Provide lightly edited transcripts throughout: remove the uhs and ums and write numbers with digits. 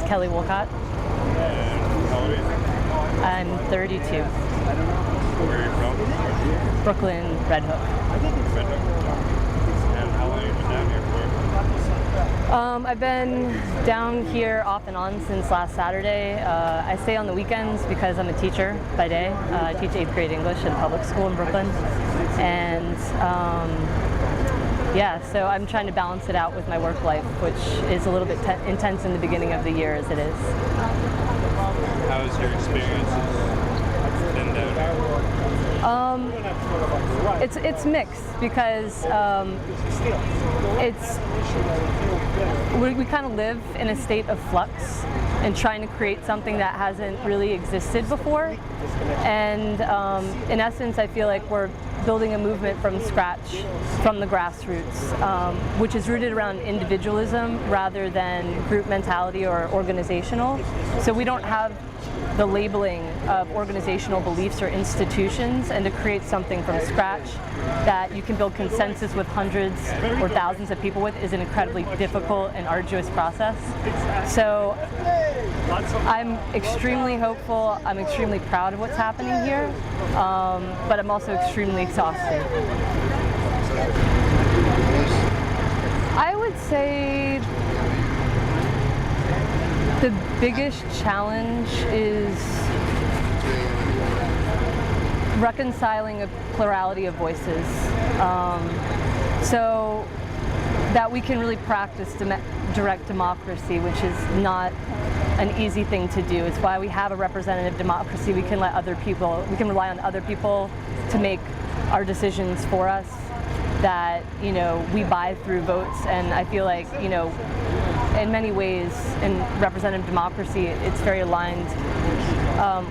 Kelly Wolcott. And how old are you? I'm 32. Where are you from? Brooklyn, Red Hook. Red Hook. And how long have you been down here for? I've been down here off and on since last Saturday. I stay on the weekends because I'm a teacher by day. I teach 8th grade English in public school in Brooklyn. And yeah, so I'm trying to balance it out with my work life, which is a little bit intense in the beginning of the year as it is. How has your experiences been down here? It's mixed because we kind of live in a state of flux and trying to create something that hasn't really existed before. And in essence, I feel like we're building a movement from scratch, from the grassroots, which is rooted around individualism rather than group mentality or organizational. So we don't have the labeling of organizational beliefs or institutions, and to create something from scratch that you can build consensus with hundreds or thousands of people with is an incredibly difficult and arduous process. So I'm extremely hopeful, I'm extremely proud of what's happening here, but I'm also extremely exhausted. I would say the biggest challenge is reconciling a plurality of voices, so that we can really practice direct democracy, which is not an easy thing to do. It's why we have a representative democracy. We can rely on other people to make our decisions for us, that, you know, we buy through votes. And I feel like, you know, in many ways in representative democracy, it's very aligned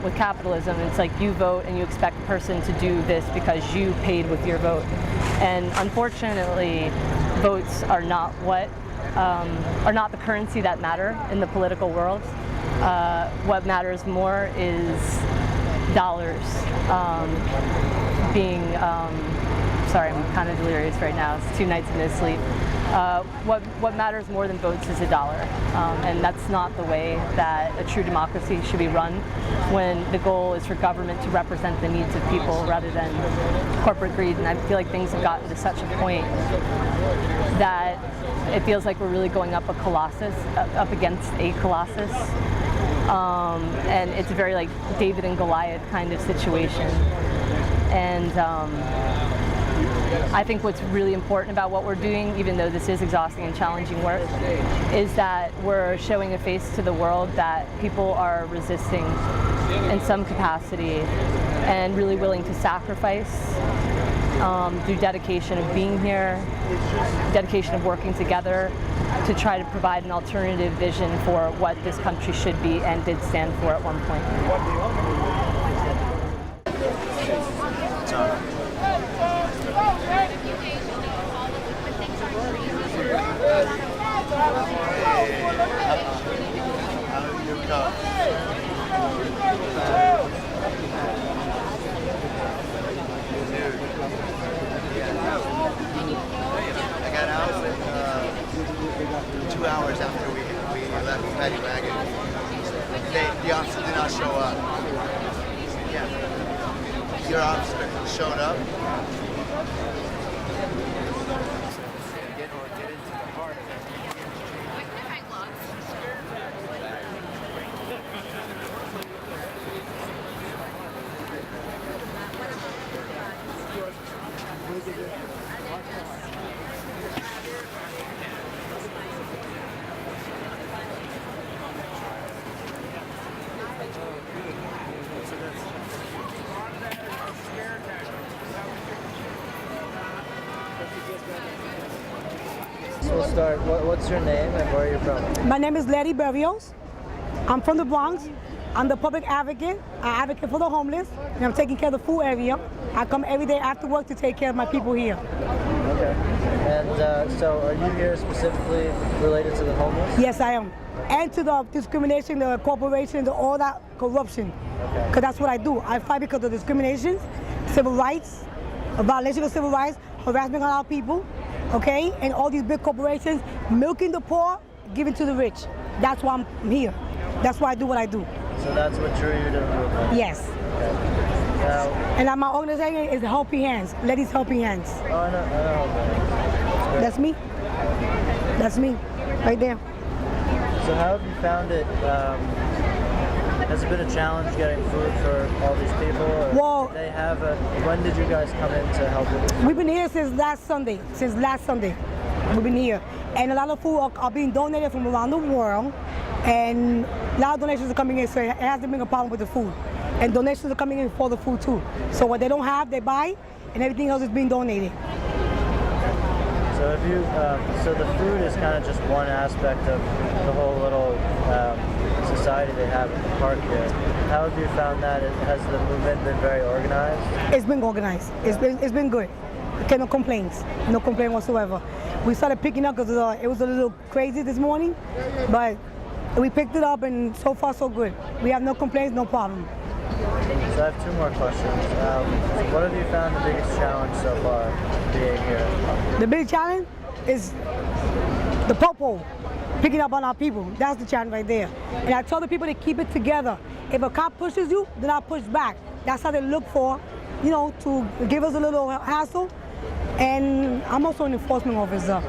with capitalism. It's like you vote and you expect a person to do this because you paid with your vote. And unfortunately, votes are not the currency that matter in the political world. What matters more is dollars. Sorry, I'm kind of delirious right now. It's 2 nights of no sleep. What matters more than votes is a dollar, and that's not the way that a true democracy should be run, when the goal is for government to represent the needs of people rather than corporate greed. And I feel like things have gotten to such a point that it feels like we're really going up against a colossus, and it's a very like David and Goliath kind of situation. And I think what's really important about what we're doing, even though this is exhausting and challenging work, is that we're showing a face to the world that people are resisting in some capacity and really willing to sacrifice through dedication of being here, dedication of working together to try to provide an alternative vision for what this country should be and did stand for at one point. I got out 2 hours after we left Paddy Wagon. The officer did not show up. Yeah. Your officer showed up. So we'll start. What's your name and where are you from? My name is Letty Berrios. I'm from the Bronx. I'm the public advocate. I advocate for the homeless, and I'm taking care of the food area. I come every day after work to take care of my people here. Okay. And so are you here specifically related to the homeless? Yes, I am. And to the discrimination, the corporation, all that corruption. Okay. Because that's what I do. I fight because of discrimination, civil rights, a violation of civil rights, harassment on our people, okay? And all these big corporations milking the poor, giving to the rich. That's why I'm here. That's why I do what I do. So that's what drew you to the movement? Yes. Okay. Now, And my organization is Helping Hands, Ladies Helping Hands. oh, I know. That's me. That's me, right there. So how have you found it? Has it been a challenge getting food for all these people? Or Well, they have when did you guys come in to help with this? We've been here since last Sunday. We've been here. And a lot of food are being donated from around the world. And a lot of donations are coming in, so it hasn't been a problem with the food. And donations are coming in for the food too. So what they don't have, they buy, and everything else is being donated. So if you, so the food is kind of just one aspect of the whole little society they have in the park here. How have you found that? Has the movement been very organized? It's been organized. It's been good. Okay, no complaints. No complaint whatsoever. We started picking up because it was a little crazy this morning, but we picked it up and so far so good. We have no complaints, no problem. So I have two more questions. What have you found the biggest challenge so far being here? The big challenge is the popo, picking up on our people. That's the challenge right there. And I tell the people to keep it together. If a cop pushes you, do not push back. That's how they look for, you know, to give us a little hassle. And I'm also an enforcement officer,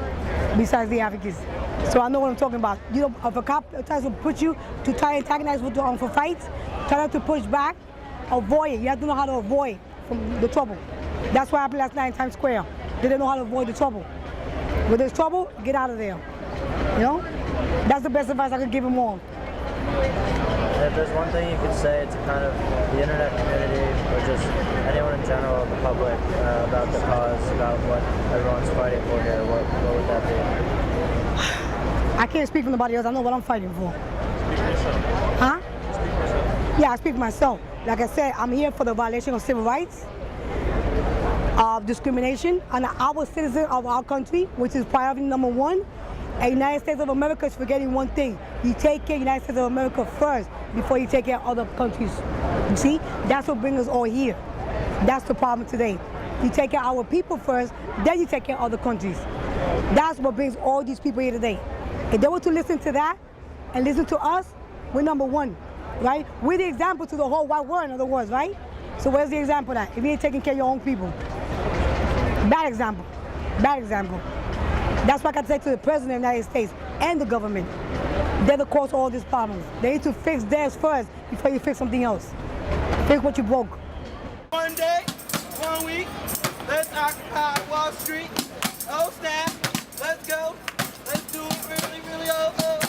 besides the advocates. So I know what I'm talking about. You know, if a cop tries to put you to try and antagonize for fights, try not to push back, avoid it. You have to know how to avoid from the trouble. That's what happened last night in Times Square. They didn't know how to avoid the trouble. When there's trouble, get out of there. You know? That's the best advice I could give them all. And if there's one thing you could say to kind of the internet community or just anyone in general, the public, about the cause, about what everyone's fighting for here, what would that be? I can't speak for nobody else. I know what I'm fighting for. Huh? Yeah, I speak for myself. Like I said, I'm here for the violation of civil rights, of discrimination on our citizen of our country, which is priority number one. And United States of America is forgetting one thing. You take care of United States of America first before you take care of other countries. You see? That's what brings us all here. That's the problem today. You take care of our people first, then you take care of other countries. That's what brings all these people here today. If they were to listen to that and listen to us, we're number one, right? We're the example to the whole wide world, in other words, right? So where's the example of that? If you ain't taking care of your own people. Bad example. Bad example. That's what I can say to the President of the United States and the government. They're the cause of all these problems. They need to fix theirs first before you fix something else. Fix what you broke. One day, 1 week, let's occupy Wall Street. Oh snap, let's go. Let's do it really, really, oh.